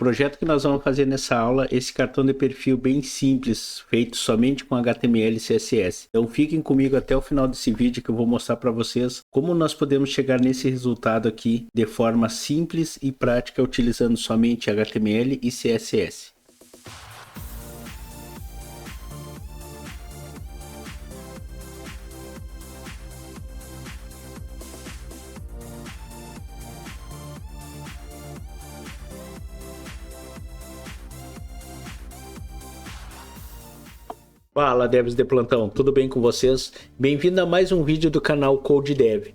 projeto que nós vamos fazer nessa aula, esse cartão de perfil bem simples, feito somente com HTML e CSS. Então fiquem comigo até o final desse vídeo que eu vou mostrar para vocês como nós podemos chegar nesse resultado aqui de forma simples e prática utilizando somente HTML e CSS. Fala, devs de plantão, tudo bem com vocês? Bem-vindo a mais um vídeo do canal Code Dev.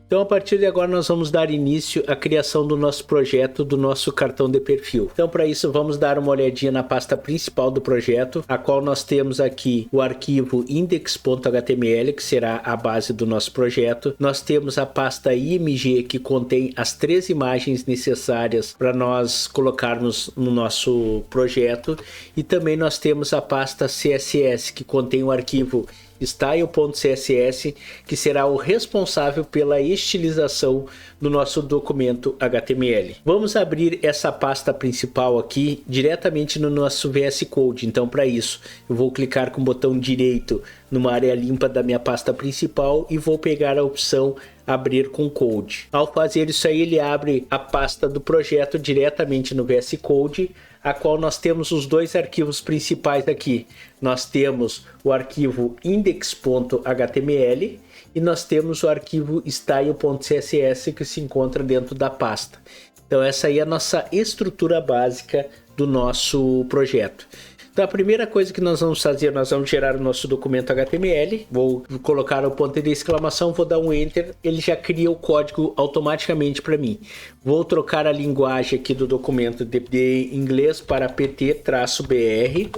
Então, a partir de agora, nós vamos dar início à criação do nosso projeto, do nosso cartão de perfil. Então, para isso, vamos dar uma olhadinha na pasta principal do projeto, a qual nós temos aqui o arquivo index.html, que será a base do nosso projeto. Nós temos a pasta img, que contém as 3 imagens necessárias para nós colocarmos no nosso projeto. E também nós temos a pasta css, que contém o arquivo style.css, que será o responsável pela estilização do nosso documento HTML. Vamos abrir essa pasta principal aqui diretamente no nosso VS Code. Então, para isso, eu vou clicar com o botão direito numa área limpa da minha pasta principal e vou pegar a opção abrir com Code. Ao fazer isso aí, ele abre a pasta do projeto diretamente no VS Code, a qual nós temos os 2 arquivos principais aqui. Nós temos o arquivo index.html e nós temos o arquivo style.css que se encontra dentro da pasta. Então essa aí é a nossa estrutura básica do nosso projeto. Então a primeira coisa que nós vamos fazer, nós vamos gerar o nosso documento HTML, vou colocar o ponto de exclamação, vou dar um Enter, ele já cria o código automaticamente para mim. Vou trocar a linguagem aqui do documento de inglês para PT-BR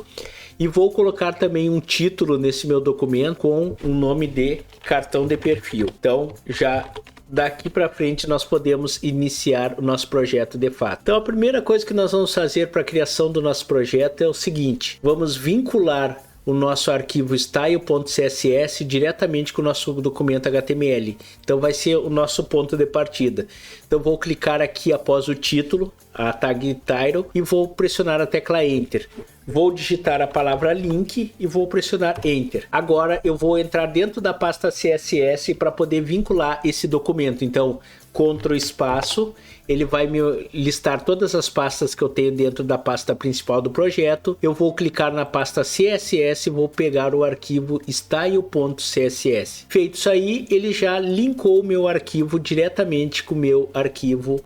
e vou colocar também um título nesse meu documento com o nome de cartão de perfil. Então já daqui para frente nós podemos iniciar o nosso projeto de fato. Então a primeira coisa que nós vamos fazer para a criação do nosso projeto é o seguinte: vamos vincular o nosso arquivo style.css diretamente com o nosso documento HTML. Então vai ser o nosso ponto de partida. Então vou clicar aqui após o título, a tag title, e vou pressionar a tecla Enter. Vou digitar a palavra link e vou pressionar Enter. Agora eu vou entrar dentro da pasta CSS para poder vincular esse documento. Então, Ctrl espaço, ele vai me listar todas as pastas que eu tenho dentro da pasta principal do projeto. Eu vou clicar na pasta CSS e vou pegar o arquivo style.css. Feito isso aí, ele já linkou o meu arquivo diretamente com o meu arquivo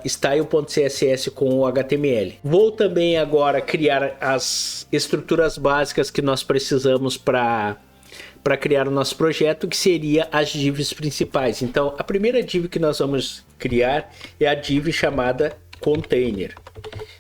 style.css com o HTML. Vou também agora criar as estruturas básicas que nós precisamos para criar o nosso projeto, que seria as divs principais. Então, a primeira div que nós vamos criar é a div chamada Container.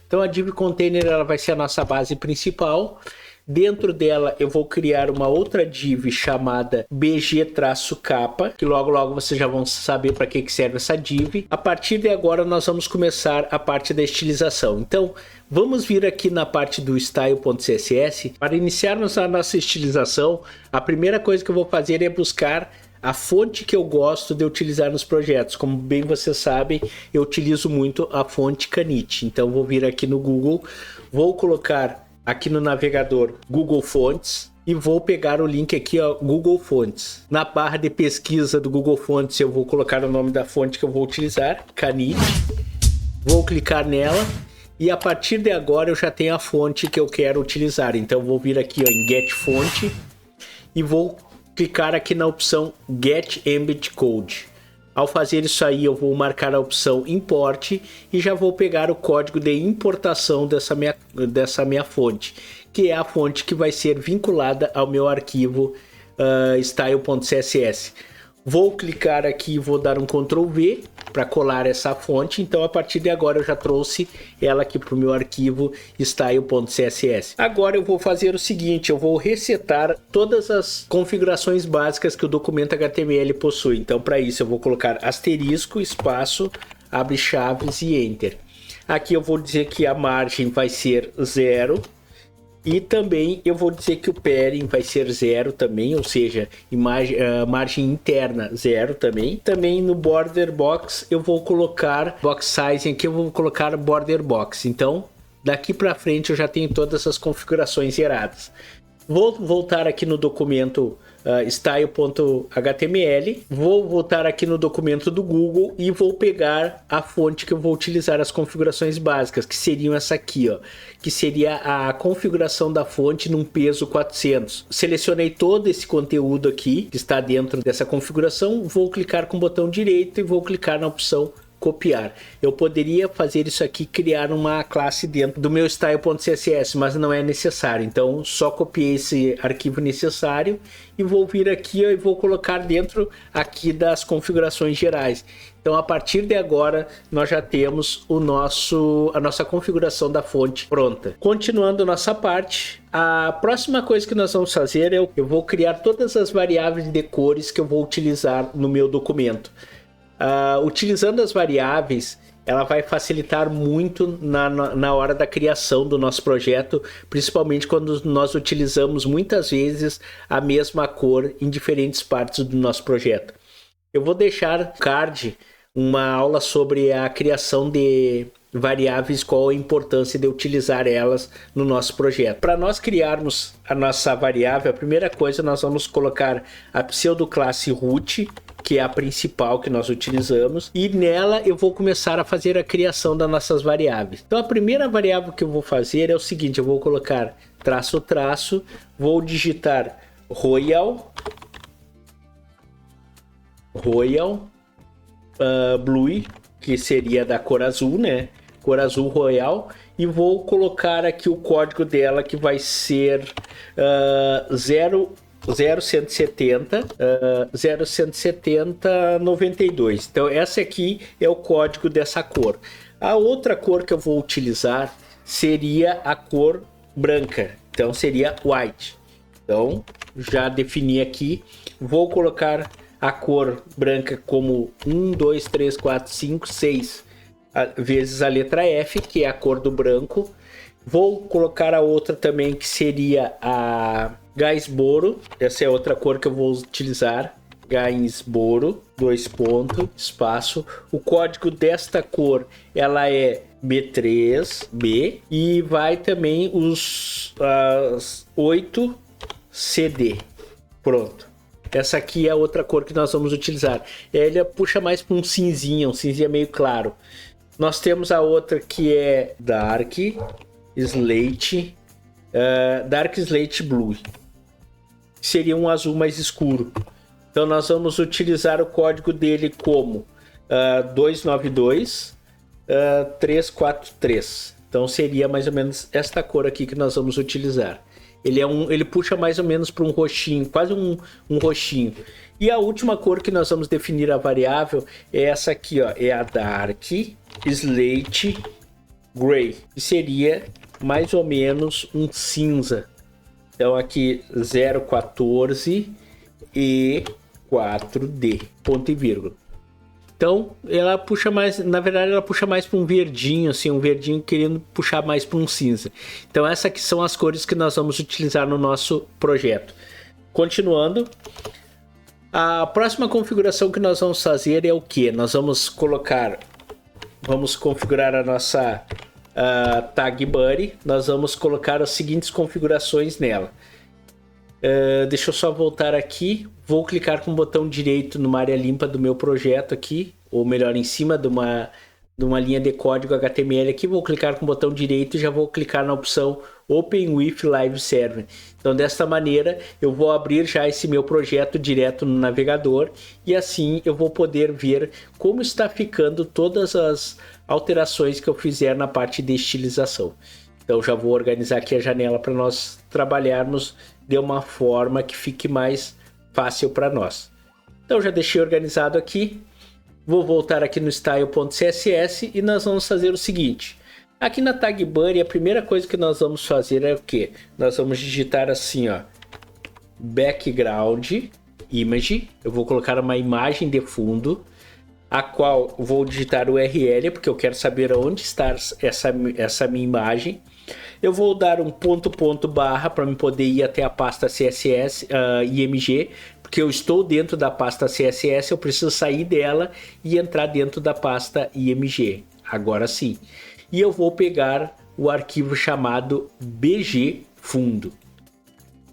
Então, a div Container ela vai ser a nossa base principal. Dentro dela eu vou criar uma outra div chamada bg-capa, que logo vocês já vão saber para que serve essa div. A partir de agora nós vamos começar a parte da estilização. Então vamos vir aqui na parte do style.css. Para iniciarmos a nossa estilização, a primeira coisa que eu vou fazer é buscar a fonte que eu gosto de utilizar nos projetos. Como bem vocês sabem, eu utilizo muito a fonte Canite. Então vou vir aqui no Google, vou colocar aqui no navegador Google Fontes e vou pegar o link aqui, ó, Google Fontes. Na barra de pesquisa do Google Fontes eu vou colocar o nome da fonte que eu vou utilizar, Canite. Vou clicar nela e a partir de agora eu já tenho a fonte que eu quero utilizar. Então vou vir aqui, ó, em Get Fonte e vou clicar aqui na opção Get Embed Code. Ao fazer isso aí, eu vou marcar a opção Import e já vou pegar o código de importação dessa minha fonte, que é a fonte que vai ser vinculada ao meu arquivo style.css. Vou clicar aqui e vou dar um Ctrl V para colar essa fonte. Então a partir de agora eu já trouxe ela aqui para o meu arquivo style.css. Agora eu vou fazer o seguinte: eu vou resetar todas as configurações básicas que o documento HTML possui. Então para isso eu vou colocar asterisco, espaço, abre chaves e Enter. Aqui eu vou dizer que a margem vai ser 0. E também eu vou dizer que o pairing vai ser 0 também, ou seja, margem interna 0 também. Também no border box eu vou colocar box size aqui, eu vou colocar border box. Então daqui para frente eu já tenho todas as configurações geradas. Vou voltar aqui no documento style.html, vou voltar aqui no documento do Google e vou pegar a fonte que eu vou utilizar as configurações básicas, que seriam essa aqui, ó, que seria a configuração da fonte num peso 400. Selecionei todo esse conteúdo aqui que está dentro dessa configuração, vou clicar com o botão direito e vou clicar na opção copiar. Eu poderia fazer isso aqui, criar uma classe dentro do meu style.css, mas não é necessário. Então só copiei esse arquivo necessário e vou vir aqui e vou colocar dentro aqui das configurações gerais. Então a partir de agora nós já temos a nossa configuração da fonte pronta. Continuando nossa parte, a próxima coisa que nós vamos fazer é eu vou criar todas as variáveis de cores que eu vou utilizar no meu documento. Utilizando as variáveis, ela vai facilitar muito na hora da criação do nosso projeto, principalmente quando nós utilizamos muitas vezes a mesma cor em diferentes partes do nosso projeto. Eu vou deixar no card uma aula sobre a criação de variáveis, qual a importância de utilizar elas no nosso projeto. Para nós criarmos a nossa variável, a primeira coisa nós vamos colocar a pseudoclasse root, que é a principal que nós utilizamos, e nela eu vou começar a fazer a criação das nossas variáveis. Então a primeira variável que eu vou fazer é o seguinte: eu vou colocar traço traço, vou digitar royal blue, que seria da cor azul, né? Cor azul royal, e vou colocar aqui o código dela, que vai ser 0170 Então essa aqui é o código dessa cor. A outra cor que eu vou utilizar seria a cor branca, então seria white. Então já defini aqui, vou colocar a cor branca como 1, 2, 3, 4, 5, 6 vezes a letra F, que é a cor do branco. Vou colocar a outra também, que seria a Gainsboro. Essa é outra cor que eu vou utilizar. Gainsboro, 2 pontos, espaço. O código desta cor, ela é B3B, e vai também os 8 CD. Pronto. Essa aqui é a outra cor que nós vamos utilizar. Ela puxa mais para um cinzinha meio claro. Nós temos a outra que é Dark Slate Blue, seria um azul mais escuro. Então nós vamos utilizar o código dele como 292-343. Então seria mais ou menos esta cor aqui que nós vamos utilizar. Ele puxa mais ou menos para um roxinho, quase um roxinho. E a última cor que nós vamos definir a variável é essa aqui, ó, é a Dark Slate Gray, que seria mais ou menos um cinza. Então aqui 014 e 4D, ponto e vírgula. Então ela puxa mais, na verdade ela puxa mais para um verdinho, assim, um verdinho querendo puxar mais para um cinza. Então essas aqui são as cores que nós vamos utilizar no nosso projeto. Continuando, a próxima configuração que nós vamos fazer é o que? Nós vamos configurar a nossa tag buddy. Nós vamos colocar as seguintes configurações nela. Deixa eu só voltar aqui, vou clicar com o botão direito numa área limpa do meu projeto aqui, ou melhor, em cima de uma linha de código HTML aqui, vou clicar com o botão direito e já vou clicar na opção Open with Live Server. Então desta maneira eu vou abrir já esse meu projeto direto no navegador, e assim eu vou poder ver como está ficando todas as alterações que eu fizer na parte de estilização. Então já vou organizar aqui a janela para nós trabalharmos de uma forma que fique mais fácil para nós. Então já deixei organizado aqui. Vou voltar aqui no style.css e nós vamos fazer o seguinte. Aqui na tag buddy, a primeira coisa que nós vamos fazer é o que? Nós vamos digitar assim, ó, background image. Eu vou colocar uma imagem de fundo, a qual vou digitar o URL, porque eu quero saber onde está essa minha imagem. Eu vou dar um ponto barra para me poder ir até a pasta CSS IMG, porque eu estou dentro da pasta CSS, eu preciso sair dela e entrar dentro da pasta IMG. Agora sim. E eu vou pegar o arquivo chamado BG Fundo.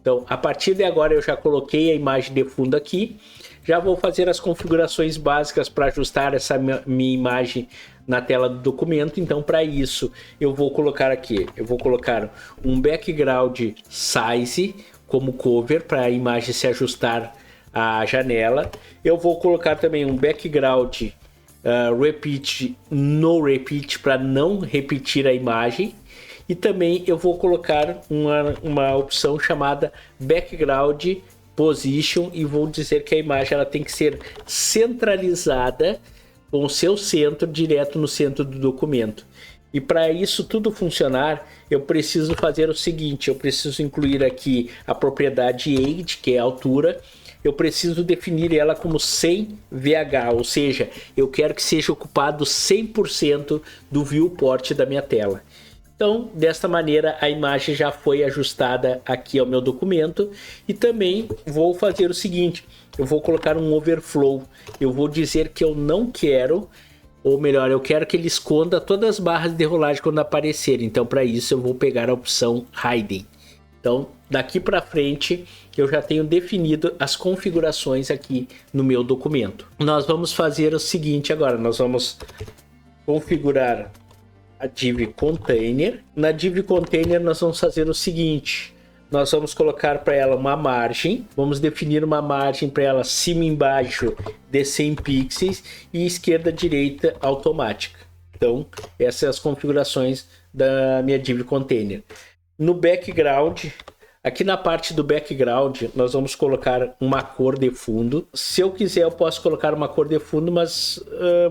Então, a partir de agora eu já coloquei a imagem de fundo aqui. Já vou fazer as configurações básicas para ajustar essa minha imagem na tela do documento. Então, para isso, eu vou colocar aqui, eu vou colocar um background size como cover para a imagem se ajustar à janela. Eu vou colocar também um background repeat no repeat para não repetir a imagem. E também eu vou colocar uma opção chamada background position e vou dizer que a imagem ela tem que ser centralizada com o seu centro direto no centro do documento. E para isso tudo funcionar, eu preciso fazer o seguinte, eu preciso incluir aqui a propriedade age, que é a altura. Eu preciso definir ela como 100 VH, ou seja, eu quero que seja ocupado 100% do viewport da minha tela. Então, desta maneira, a imagem já foi ajustada aqui ao meu documento. E também vou fazer o seguinte, eu vou colocar um overflow. Eu vou dizer que eu não quero, ou melhor, eu quero que ele esconda todas as barras de rolagem quando aparecerem. Então, para isso, eu vou pegar a opção Hiding. Então, daqui para frente, eu já tenho definido as configurações aqui no meu documento. Nós vamos fazer o seguinte agora, nós vamos configurar a div container. Na div container nós vamos fazer o seguinte, nós vamos colocar para ela uma margem, vamos definir uma margem para ela cima e embaixo de 100 pixels e esquerda direita automática. Então essas são as configurações da minha div container. No background, aqui na parte do background, nós vamos colocar uma cor de fundo. Se eu quiser, eu posso colocar uma cor de fundo, mas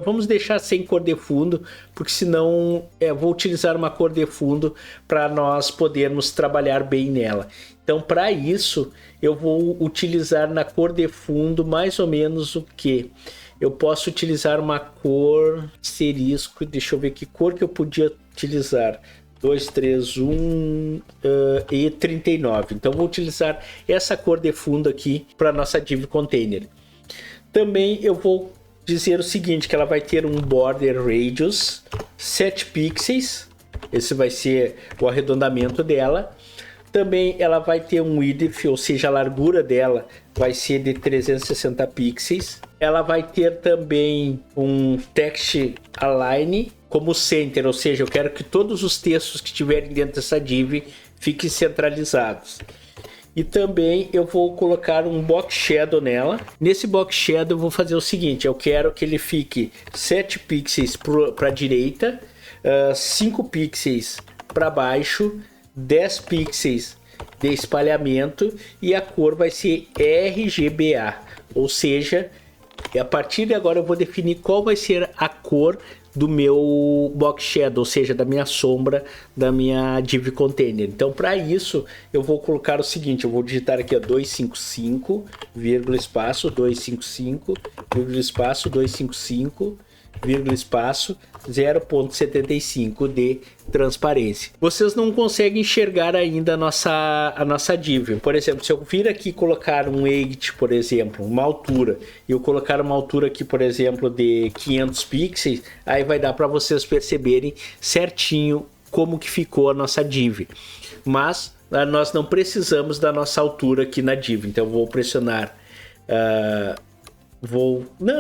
vamos deixar sem cor de fundo, porque senão vou utilizar uma cor de fundo para nós podermos trabalhar bem nela. Então, para isso, eu vou utilizar na cor de fundo mais ou menos o que? Eu posso utilizar uma cor asterisco, deixa eu ver que cor que eu podia utilizar. 231 e 39. Então vou utilizar essa cor de fundo aqui para nossa div container. Também eu vou dizer o seguinte, que ela vai ter um border radius 7 pixels. Esse vai ser o arredondamento dela. Também ela vai ter um width, ou seja, a largura dela vai ser de 360 pixels. Ela vai ter também um text align como center, ou seja, eu quero que todos os textos que estiverem dentro dessa div fiquem centralizados. E também eu vou colocar um box shadow nela. Nesse box shadow eu vou fazer o seguinte, eu quero que ele fique 7 pixels para a direita, 5 pixels para baixo, 10 pixels de espalhamento e a cor vai ser RGBA, ou seja, a partir de agora eu vou definir qual vai ser a cor do meu box shadow, ou seja, da minha sombra da minha div container. Então, para isso, eu vou colocar o seguinte, eu vou digitar aqui, ó, 255, vírgula espaço, 255, vírgula espaço, 255, vírgula espaço, 0.75 de transparência. Vocês não conseguem enxergar ainda a nossa div. Por exemplo, se eu vir aqui colocar um height, por exemplo, uma altura, e eu colocar uma altura aqui, por exemplo, de 500 pixels, aí vai dar para vocês perceberem certinho como que ficou a nossa div. Mas nós não precisamos da nossa altura aqui na div. Então eu vou pressionar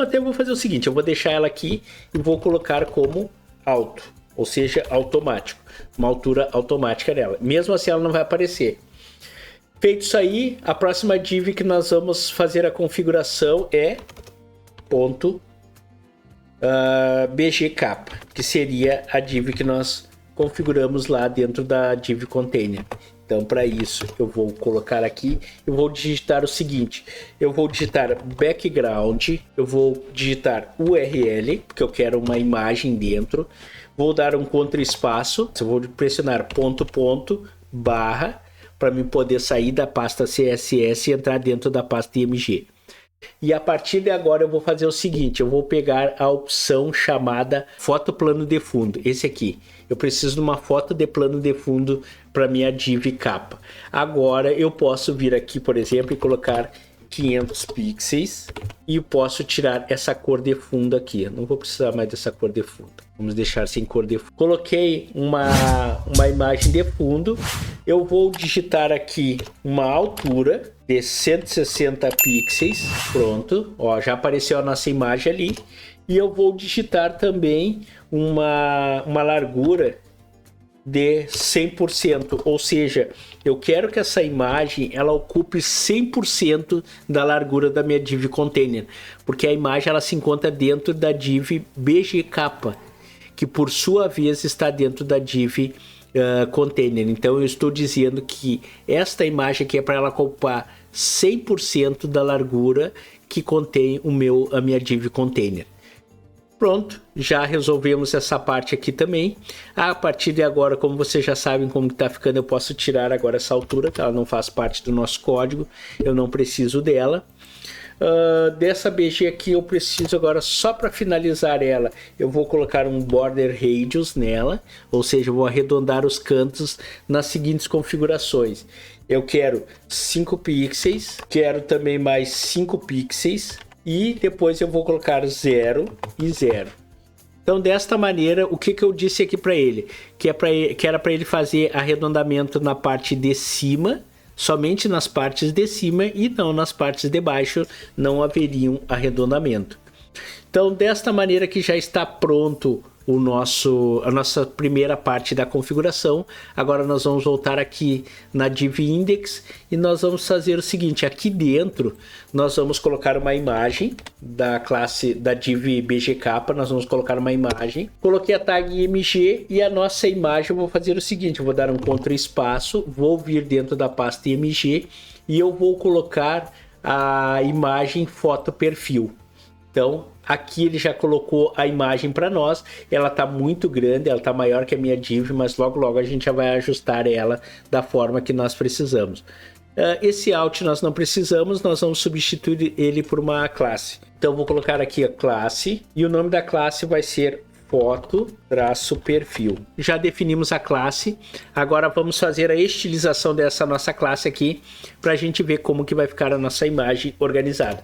até vou fazer o seguinte, eu vou deixar ela aqui e vou colocar como auto, ou seja, automático, uma altura automática dela. Mesmo assim ela não vai aparecer. Feito isso aí, a próxima div que nós vamos fazer a configuração é .bgcapa, que seria a div que nós configuramos lá dentro da div container. Então, para isso, eu vou colocar aqui, eu vou digitar o seguinte, eu vou digitar background, eu vou digitar URL, porque eu quero uma imagem dentro, vou dar um contra-espaço, eu vou pressionar barra, para mim poder sair da pasta CSS e entrar dentro da pasta IMG. E a partir de agora eu vou fazer o seguinte, eu vou pegar a opção chamada foto plano de fundo, esse aqui. Eu preciso de uma foto de plano de fundo para minha div capa. Agora eu posso vir aqui, por exemplo, e colocar 500 pixels e posso tirar essa cor de fundo aqui. Eu não vou precisar mais dessa cor de fundo. Vamos deixar sem cor de fundo. Coloquei uma imagem de fundo. Eu vou digitar aqui uma altura de 160 pixels. Pronto. Ó, já apareceu a nossa imagem ali. E eu vou digitar também uma largura de 100%, ou seja, eu quero que essa imagem ela ocupe 100% da largura da minha div container, porque a imagem ela se encontra dentro da div BGCapa, que por sua vez está dentro da div container. Então eu estou dizendo que esta imagem aqui é para ela ocupar 100% da largura que contém a minha div container. Pronto, já resolvemos essa parte aqui também. A partir de agora, como vocês já sabem como está ficando, eu posso tirar agora essa altura, que ela não faz parte do nosso código, eu não preciso dela. Dessa BG aqui eu preciso agora, só para finalizar ela, eu vou colocar um border radius nela, ou seja, eu vou arredondar os cantos nas seguintes configurações. Eu quero 5 pixels, quero também mais 5 pixels, e depois eu vou colocar 0 e 0. Então desta maneira, o que eu disse aqui para ele? Que era para ele fazer arredondamento na parte de cima, somente nas partes de cima, e não nas partes de baixo, não haveria um arredondamento. Então desta maneira que já está pronto a nossa primeira parte da configuração. Agora nós vamos voltar aqui na div index e nós vamos fazer o seguinte: aqui dentro nós vamos colocar uma imagem da classe da div BGCapa, nós vamos colocar uma imagem. Coloquei a tag img e a nossa imagem eu vou fazer o seguinte: eu vou dar um Ctrl espaço, vou vir dentro da pasta img e eu vou colocar a imagem foto perfil. Então aqui ele já colocou a imagem para nós, ela está muito grande, ela está maior que a minha div, mas logo a gente já vai ajustar ela da forma que nós precisamos. Esse out nós não precisamos, nós vamos substituir ele por uma classe. Então vou colocar aqui a classe e o nome da classe vai ser foto-perfil. Já definimos a classe, agora vamos fazer a estilização dessa nossa classe aqui para a gente ver como que vai ficar a nossa imagem organizada.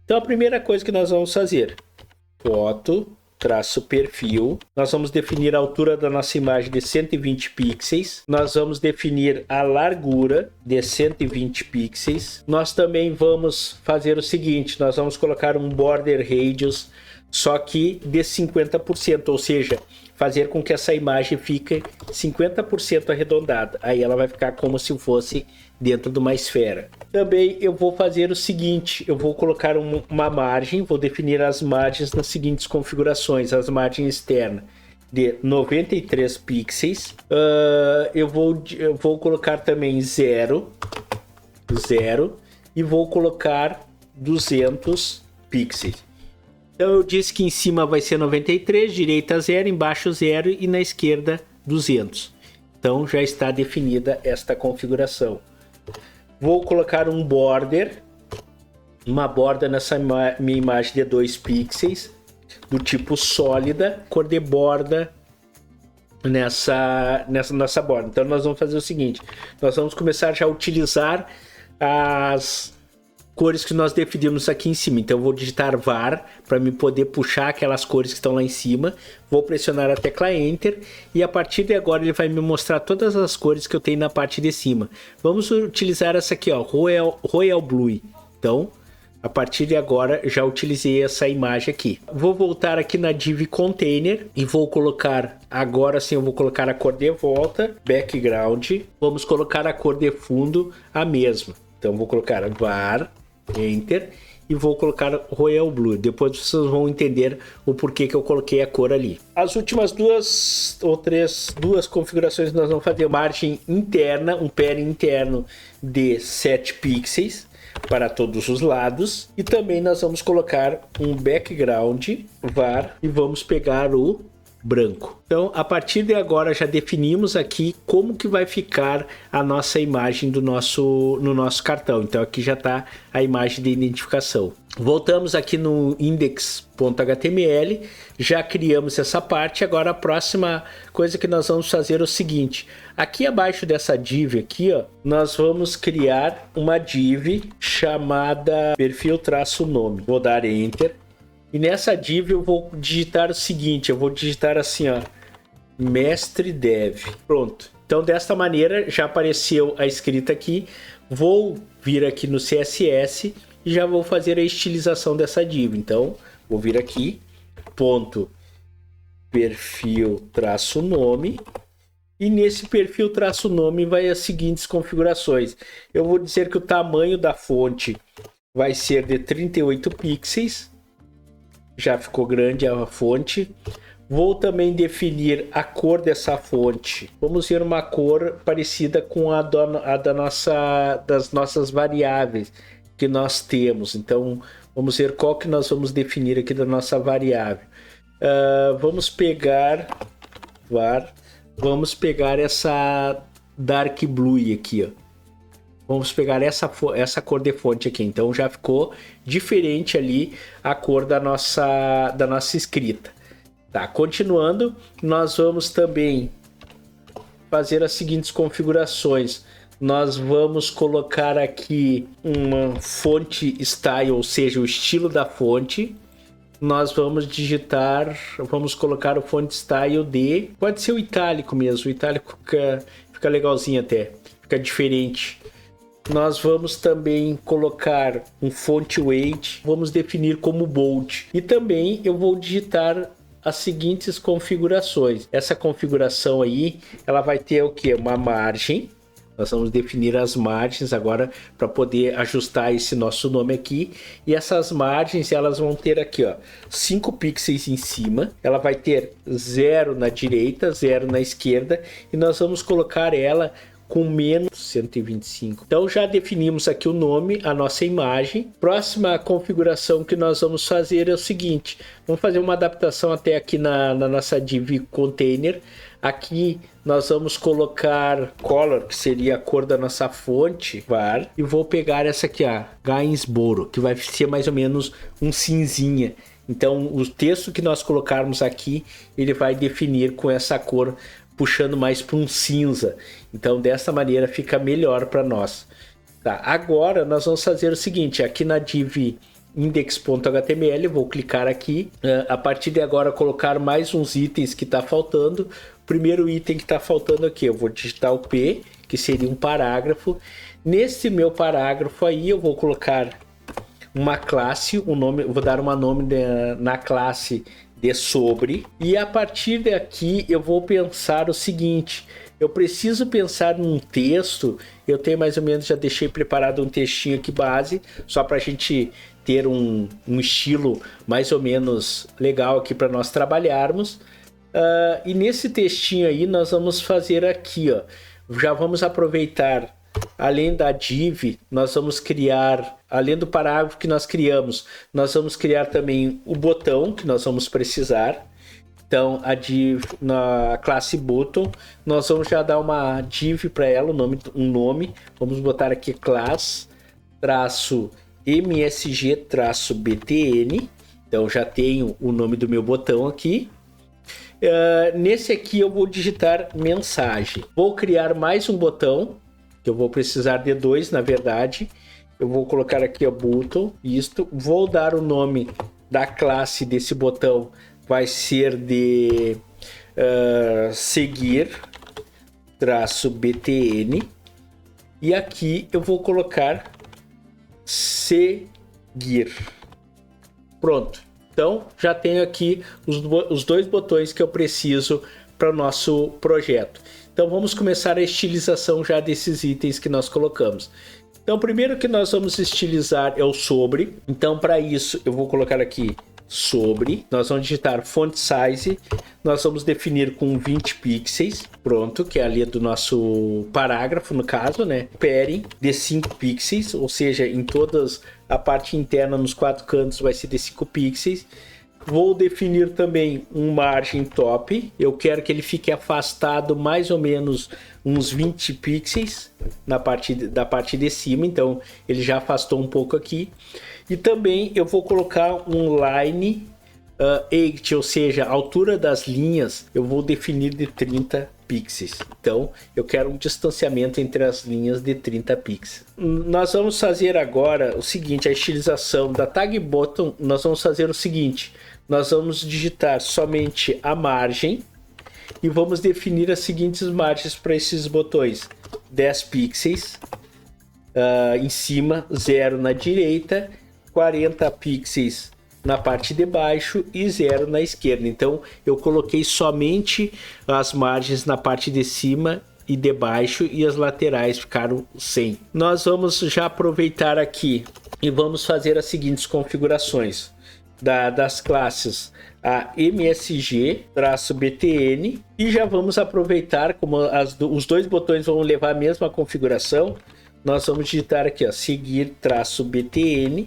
Então a primeira coisa que nós vamos fazer, foto-perfil, nós vamos definir a altura da nossa imagem de 120 pixels, nós vamos definir a largura de 120 pixels, nós também vamos fazer o seguinte, nós vamos colocar um border radius, só que de 50%, ou seja, fazer com que essa imagem fique 50% arredondada, aí ela vai ficar como se fosse dentro de uma esfera. Também eu vou fazer o seguinte, eu vou colocar uma margem, vou definir as margens nas seguintes configurações, as margens externas de 93 pixels, eu vou colocar também 0 e vou colocar 200 pixels. Então eu disse que em cima vai ser 93, direita 0, embaixo 0 e na esquerda 200. Então já está definida esta configuração. Vou colocar um border, uma borda nessa minha imagem de 2 pixels, do tipo sólida, cor de borda nessa nossa borda. Então nós vamos fazer o seguinte, nós vamos começar já a utilizar as cores que nós definimos aqui em cima. Então eu vou digitar var para me poder puxar aquelas cores que estão lá em cima, vou pressionar a tecla Enter e a partir de agora ele vai me mostrar todas as cores que eu tenho na parte de cima. Vamos utilizar essa aqui, ó, Royal Blue. Então a partir de agora já utilizei essa imagem aqui. Vou voltar aqui na div container e vou colocar, agora sim eu vou colocar a cor de volta, background, vamos colocar a cor de fundo a mesma. Então vou colocar var Enter e vou colocar Royal Blue. Depois vocês vão entender o porquê que eu coloquei a cor ali. As últimas duas configurações que nós vamos fazer: margem interna, um padding interno de 7 pixels para todos os lados, e também nós vamos colocar um background var e vamos pegar o branco. Então a partir de agora já definimos aqui como que vai ficar a nossa imagem no nosso cartão. Então aqui já está a imagem de identificação. Voltamos aqui no index.html, já criamos essa parte. Agora a próxima coisa que nós vamos fazer é o seguinte: aqui abaixo dessa div aqui, ó, nós vamos criar uma div chamada perfil-nome. Vou dar enter e nessa div eu vou digitar o seguinte, eu vou digitar assim, ó, mestre dev. Pronto. Então desta maneira já apareceu a escrita aqui. Vou vir aqui no CSS e já vou fazer a estilização dessa div. Então, vou vir aqui, ponto perfil-nome, e nesse perfil-nome vai as seguintes configurações. Eu vou dizer que o tamanho da fonte vai ser de 38 pixels, já ficou grande a fonte. Vou também definir a cor dessa fonte. Vamos ver uma cor parecida com a das nossas variáveis que nós temos. Então, vamos ver qual que nós vamos definir aqui da nossa variável. Vamos pegar essa dark blue aqui, ó. Vamos pegar essa cor de fonte aqui. Então, já ficou diferente ali a cor da nossa escrita. Tá, continuando, nós vamos também fazer as seguintes configurações. Nós vamos colocar aqui uma fonte style, ou seja, o estilo da fonte. Nós vamos vamos colocar o fonte style de... Pode ser o itálico mesmo, o itálico fica legalzinho até, fica diferente. Nós vamos também colocar um font weight, vamos definir como bold. E também eu vou digitar as seguintes configurações. Essa configuração aí, ela vai ter o que? Uma margem. Nós vamos definir as margens agora para poder ajustar esse nosso nome aqui. E essas margens, elas vão ter aqui, ó, 5 pixels em cima. Ela vai ter 0 na direita, 0 na esquerda. E nós vamos colocar ela com menos 125. Então já definimos aqui o nome, a nossa imagem. Próxima configuração que nós vamos fazer é o seguinte: vamos fazer uma adaptação até aqui na nossa div container. Aqui nós vamos colocar color, que seria a cor da nossa fonte, var, e vou pegar essa aqui, ó, Gainsborough, que vai ser mais ou menos um cinzinha. Então o texto que nós colocarmos aqui, ele vai definir com essa cor puxando mais para um cinza. Então dessa maneira fica melhor para nós. Tá, agora nós vamos fazer o seguinte: aqui na div index.html, vou clicar aqui, a partir de agora colocar mais uns itens que está faltando. O primeiro item que está faltando aqui, eu vou digitar o P, que seria um parágrafo. Nesse meu parágrafo aí eu vou colocar uma classe, um nome, vou dar um nome na classe de sobre, e a partir daqui eu vou pensar o seguinte: eu preciso pensar num texto. Eu tenho mais ou menos, já deixei preparado um textinho aqui base, só para a gente ter um estilo mais ou menos legal aqui para nós trabalharmos. E nesse textinho aí nós vamos fazer aqui, ó, já vamos aproveitar, além da div, nós vamos criar, além do parágrafo que nós criamos, nós vamos criar também o botão que nós vamos precisar. Então a div, na classe button, nós vamos já dar uma div para ela, um nome. Vamos botar aqui class -msg-btn. Então já tenho o nome do meu botão aqui. Nesse aqui eu vou digitar mensagem. Vou criar mais um botão, que eu vou precisar de 2 na verdade. Eu vou colocar aqui o button, isto. Vou dar o nome da classe desse botão, vai ser de seguir-btn. E aqui eu vou colocar seguir. Pronto. Então já tenho aqui os 2 botões que eu preciso para o nosso projeto. Então vamos começar a estilização já desses itens que nós colocamos. Então o primeiro que nós vamos estilizar é o sobre. Então para isso eu vou colocar aqui sobre. Nós vamos digitar font size. Nós vamos definir com 20 pixels. Pronto, que é ali do nosso parágrafo no caso, né? Padding de 5 pixels, ou seja, em todas a parte interna nos 4 cantos vai ser de 5 pixels. Vou definir também um margem top. Eu quero que ele fique afastado mais ou menos uns 20 pixels da parte de cima. Então ele já afastou um pouco aqui. E também eu vou colocar um line height, ou seja, a altura das linhas eu vou definir de 30 pixels. Então eu quero um distanciamento entre as linhas de 30 pixels. Nós vamos fazer agora o seguinte, a estilização da tag button. Nós vamos fazer o seguinte, nós vamos digitar somente a margem e vamos definir as seguintes margens para esses botões: 10 pixels em cima, 0 na direita, 40 pixels na parte de baixo e 0 na esquerda. Então eu coloquei somente as margens na parte de cima e de baixo, e as laterais ficaram 100. Nós vamos já aproveitar aqui e vamos fazer as seguintes configurações das classes, a MSG-BTN, e já vamos aproveitar, como os dois botões vão levar a mesma configuração, nós vamos digitar aqui, ó, seguir-BTN.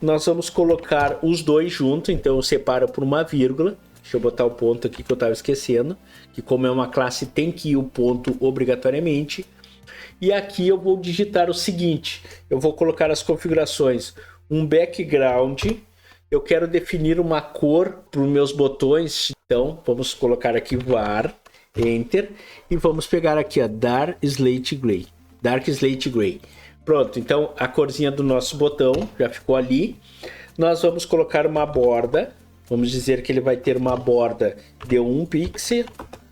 Nós vamos colocar os dois juntos, então eu separo por uma vírgula. Deixa eu botar o ponto aqui que eu estava esquecendo, que como é uma classe tem que ir o ponto obrigatoriamente. E aqui eu vou digitar o seguinte, eu vou colocar as configurações, um background, eu quero definir uma cor para os meus botões, então vamos colocar aqui var, enter, e vamos pegar aqui a Dark Slate Gray. Pronto, então a corzinha do nosso botão já ficou ali. Nós vamos colocar uma borda, vamos dizer que ele vai ter uma borda de 1 pixel,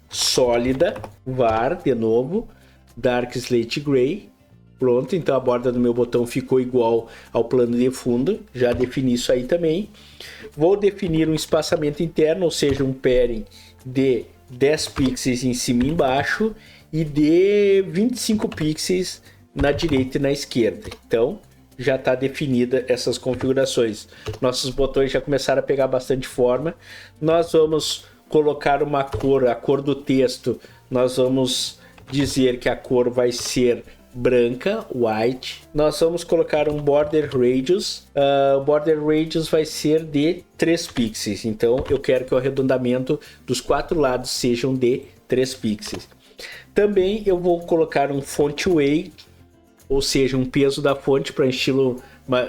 sólida, var, de novo, Dark Slate Gray. Pronto, então a borda do meu botão ficou igual ao plano de fundo, já defini isso aí também. Vou definir um espaçamento interno, ou seja, um pairing de 10 pixels em cima e embaixo e de 25 pixels na direita e na esquerda. Então já está definida essas configurações. Nossos botões já começaram a pegar bastante forma. Nós vamos colocar uma cor, a cor do texto, nós vamos dizer que a cor vai ser branca, white. Nós vamos colocar um border radius. O border radius vai ser de 3 pixels. Então eu quero que o arredondamento dos 4 lados sejam de 3 pixels. Também eu vou colocar um font weight, ou seja, um peso da fonte para estilo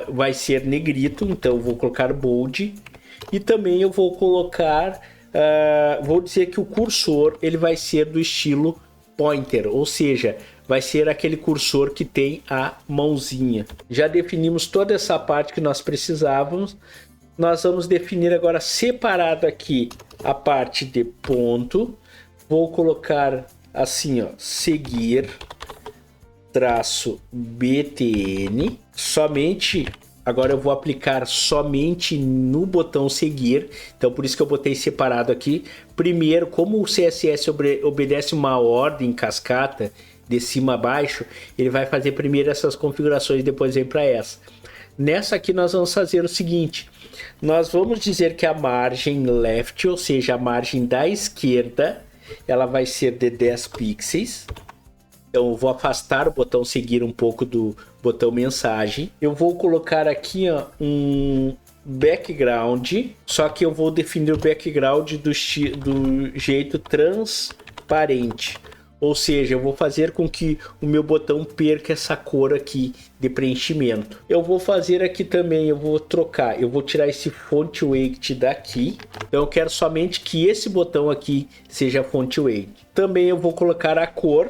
vai ser negrito, então eu vou colocar bold. E também eu vou colocar, vou dizer que o cursor ele vai ser do estilo pointer, ou seja, vai ser aquele cursor que tem a mãozinha. Já definimos toda essa parte que nós precisávamos. Nós vamos definir agora separado aqui a parte de ponto. Vou colocar assim, ó, seguir -BTN, somente, agora eu vou aplicar somente no botão seguir, então por isso que eu botei separado aqui. Primeiro, como o CSS obedece uma ordem cascata de cima a baixo, ele vai fazer primeiro essas configurações, depois vem para essa. Nessa aqui nós vamos fazer o seguinte, nós vamos dizer que a margem left, ou seja, a margem da esquerda, ela vai ser de 10 pixels. Então eu vou afastar o botão seguir um pouco do botão mensagem. Eu vou colocar aqui, ó, um background, só que eu vou definir o background do jeito transparente. Ou seja, eu vou fazer com que o meu botão perca essa cor aqui de preenchimento. Eu vou fazer aqui também, eu vou trocar, eu vou tirar esse font weight daqui. Então eu quero somente que esse botão aqui seja font weight. Também eu vou colocar a cor.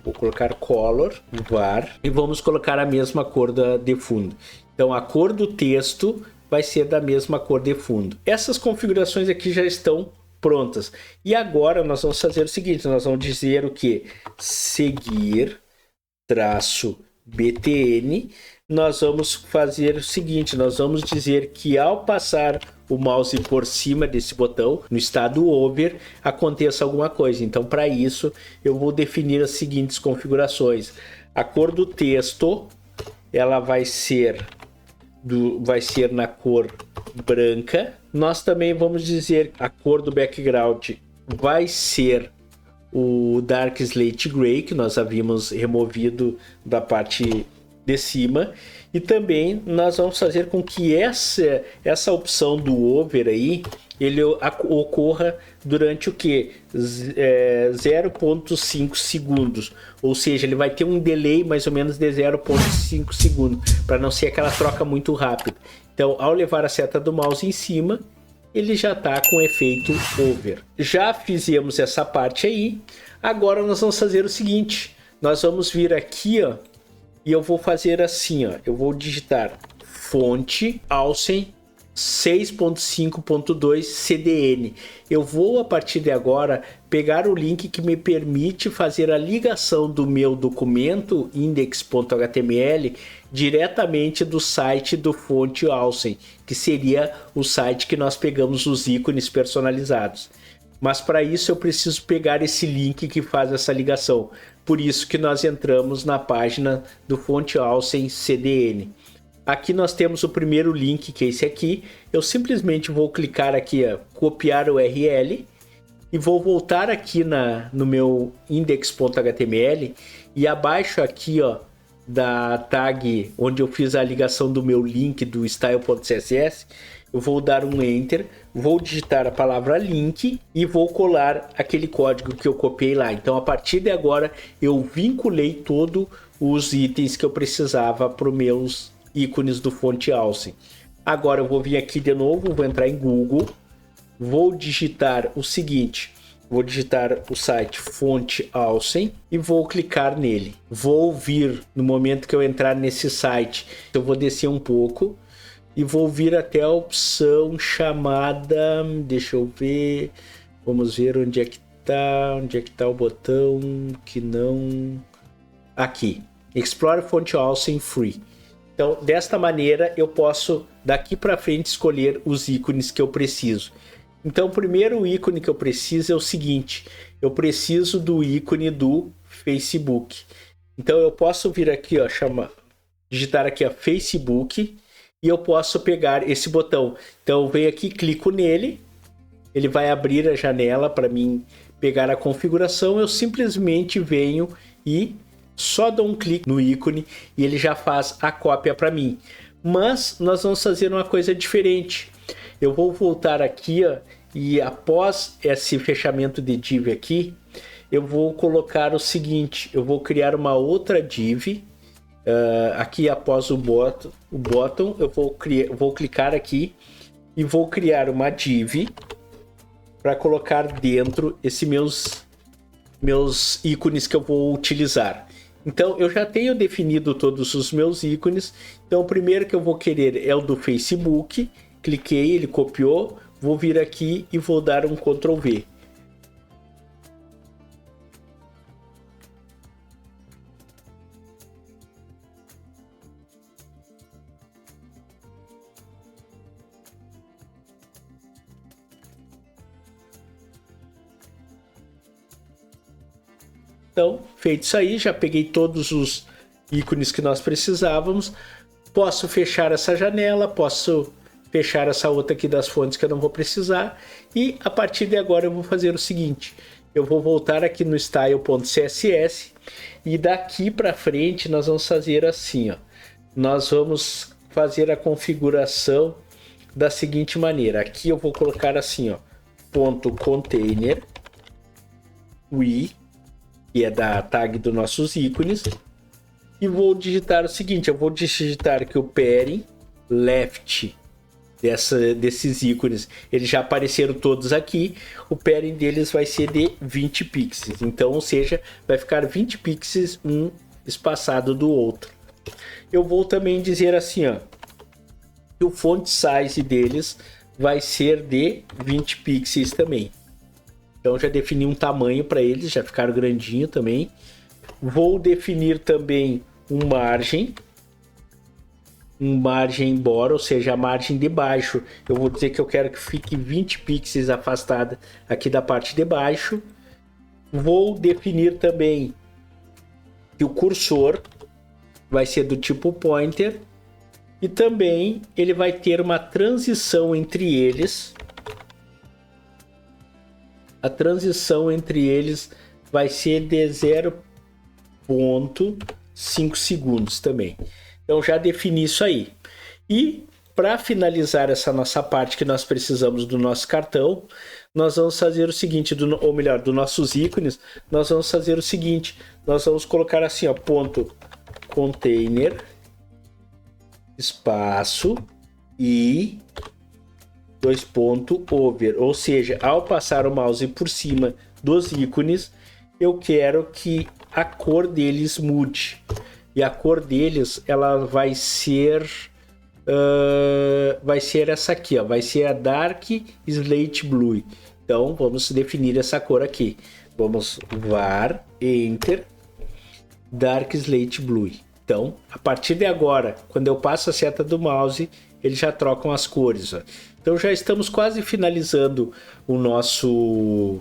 Vou colocar color, var, e vamos colocar a mesma cor de fundo. Então a cor do texto vai ser da mesma cor de fundo. Essas configurações aqui já estão prontas. E agora nós vamos fazer o seguinte, nós vamos dizer o que? Seguir-BTN. Nós vamos fazer o seguinte, nós vamos dizer que ao passar o mouse por cima desse botão, no estado over, aconteça alguma coisa. Então, para isso, eu vou definir as seguintes configurações. A cor do texto, ela vai ser na cor branca. Nós também vamos dizer a cor do background vai ser o Dark Slate Gray, que nós havíamos removido da parte de cima. E também nós vamos fazer com que essa opção do over aí, ele ocorra durante o que? 0,5 segundos. Ou seja, ele vai ter um delay mais ou menos de 0,5 segundos, para não ser aquela troca muito rápida. Então, ao levar a seta do mouse em cima, ele já está com efeito over. Já fizemos essa parte aí. Agora nós vamos fazer o seguinte. Nós vamos vir aqui, ó, e eu vou fazer assim, ó. Eu vou digitar fonte Alsen 6.5.2 CDN. Eu vou, a partir de agora, pegar o link que me permite fazer a ligação do meu documento index.html diretamente do site do fonte Alsen, que seria o site que nós pegamos os ícones personalizados. Mas para isso eu preciso pegar esse link que faz essa ligação. Por isso que nós entramos na página do fonte Alsen CDN. Aqui nós temos o primeiro link, que é esse aqui. Eu simplesmente vou clicar aqui, ó, copiar o URL, e vou voltar aqui no meu index.html, e abaixo aqui, ó, da tag onde eu fiz a ligação do meu link do style.css, eu vou dar um enter, vou digitar a palavra link e vou colar aquele código que eu copiei lá. Então, a partir de agora, eu vinculei todos os itens que eu precisava para os meus ícones do fonte Alsen. Agora eu vou vir aqui de novo, vou entrar em Google, vou digitar o seguinte, vou digitar o site fonte Alsen e vou clicar nele. Vou vir, no momento que eu entrar nesse site, eu vou descer um pouco e vou vir até a opção chamada, deixa eu ver, vamos ver onde é que tá o botão que não, aqui, Explore Fonte Alsen Free. Então, desta maneira, eu posso, daqui para frente, escolher os ícones que eu preciso. Então, o primeiro ícone que eu preciso é o seguinte. Eu preciso do ícone do Facebook. Então, eu posso vir aqui, ó, digitar aqui, ó, Facebook, e eu posso pegar esse botão. Então, eu venho aqui, clico nele, ele vai abrir a janela para mim pegar a configuração. Eu simplesmente venho e só dou um clique no ícone e ele já faz a cópia para mim. Mas nós vamos fazer uma coisa diferente. Eu vou voltar aqui, ó, e após esse fechamento de div aqui, eu vou colocar o seguinte, eu vou criar uma outra div, aqui após o bottom, eu vou clicar aqui e vou criar uma div para colocar dentro esses meus ícones que eu vou utilizar. Então, eu já tenho definido todos os meus ícones. Então, o primeiro que eu vou querer é o do Facebook. Cliquei, ele copiou. Vou vir aqui e vou dar um Ctrl V. Então, feito isso aí, já peguei todos os ícones que nós precisávamos. Posso fechar essa janela, posso fechar essa outra aqui das fontes que eu não vou precisar. E a partir de agora eu vou fazer o seguinte. Eu vou voltar aqui no style.css e daqui para frente nós vamos fazer assim, ó. Nós vamos fazer a configuração da seguinte maneira. Aqui eu vou colocar assim, ó, .container we, que é da tag dos nossos ícones, e vou digitar o seguinte, eu vou digitar que o parent left desses ícones, eles já apareceram todos aqui, o parent deles vai ser de 20 pixels, então, ou seja, vai ficar 20 pixels um espaçado do outro. Eu vou também dizer assim, ó, que o font size deles vai ser de 20 pixels também. Então já defini um tamanho para eles, já ficaram grandinho também. Vou definir também um margem border, ou seja, a margem de baixo. Eu vou dizer que eu quero que fique 20 pixels afastada aqui da parte de baixo. Vou definir também que o cursor vai ser do tipo pointer e também ele vai ter uma transição entre eles. A transição entre eles vai ser de 0,5 5 segundos também. Então já defini isso aí. E para finalizar essa nossa parte que nós precisamos do nosso cartão, nós vamos fazer o seguinte, ou melhor, dos nossos ícones, nós vamos fazer o seguinte, nós vamos colocar assim, ó, ponto container, espaço e 2 ponto over, ou seja, ao passar o mouse por cima dos ícones, eu quero que a cor deles mude. E a cor deles, ela vai ser essa aqui, ó, vai ser a Dark Slate Blue. Então vamos definir essa cor aqui. Vamos var enter Dark Slate Blue. Então, a partir de agora, quando eu passo a seta do mouse, eles já trocam as cores, ó. Então já estamos quase finalizando o nosso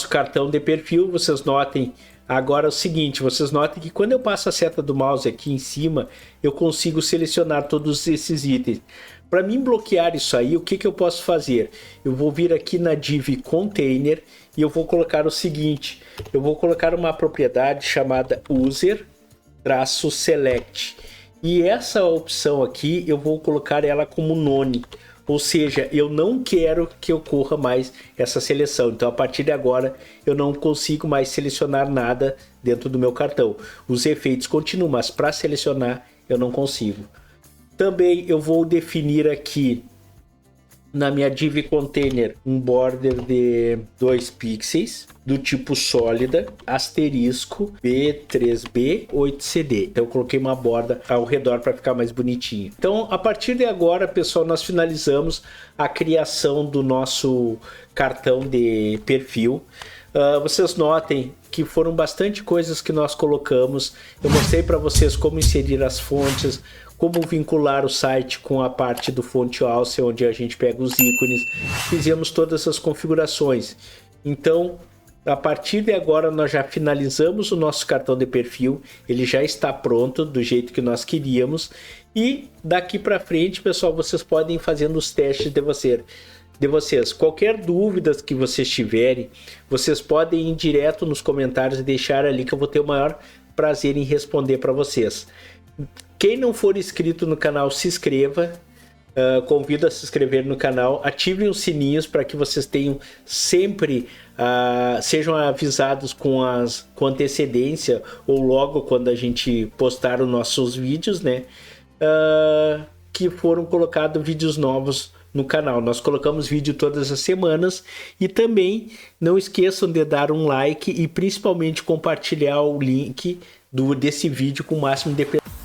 cartão de perfil. Vocês notem agora o seguinte, vocês notem que quando eu passo a seta do mouse aqui em cima, eu consigo selecionar todos esses itens. Para mim bloquear isso aí, o que eu posso fazer? Eu vou vir aqui na div container e eu vou colocar o seguinte, eu vou colocar uma propriedade chamada user-select. E essa opção aqui, eu vou colocar ela como none. Ou seja, eu não quero que ocorra mais essa seleção. Então, a partir de agora, eu não consigo mais selecionar nada dentro do meu cartão. Os efeitos continuam, mas para selecionar, eu não consigo. Também eu vou definir aqui na minha div container um border de 2 pixels do tipo sólida, asterisco B3B8CD. Então eu coloquei uma borda ao redor para ficar mais bonitinho. Então a partir de agora, pessoal, nós finalizamos a criação do nosso cartão de perfil. Vocês notem que foram bastante coisas que nós colocamos. Eu mostrei para vocês como inserir as fontes, como vincular o site com a parte do fonte alce, onde a gente pega os ícones. Fizemos todas essas configurações. Então, a partir de agora, nós já finalizamos o nosso cartão de perfil. Ele já está pronto do jeito que nós queríamos. E daqui para frente, pessoal, vocês podem ir fazendo os testes de vocês. Qualquer dúvida que vocês tiverem, vocês podem ir direto nos comentários e deixar ali que eu vou ter o maior prazer em responder para vocês. Quem não for inscrito no canal, se inscreva. Convido a se inscrever no canal. Ativem os sininhos para que vocês tenham sempre, sejam avisados com antecedência ou logo quando a gente postar os nossos vídeos, né? Que foram colocados vídeos novos no canal. Nós colocamos vídeo todas as semanas e também não esqueçam de dar um like e principalmente compartilhar o link desse vídeo com o máximo de pessoas.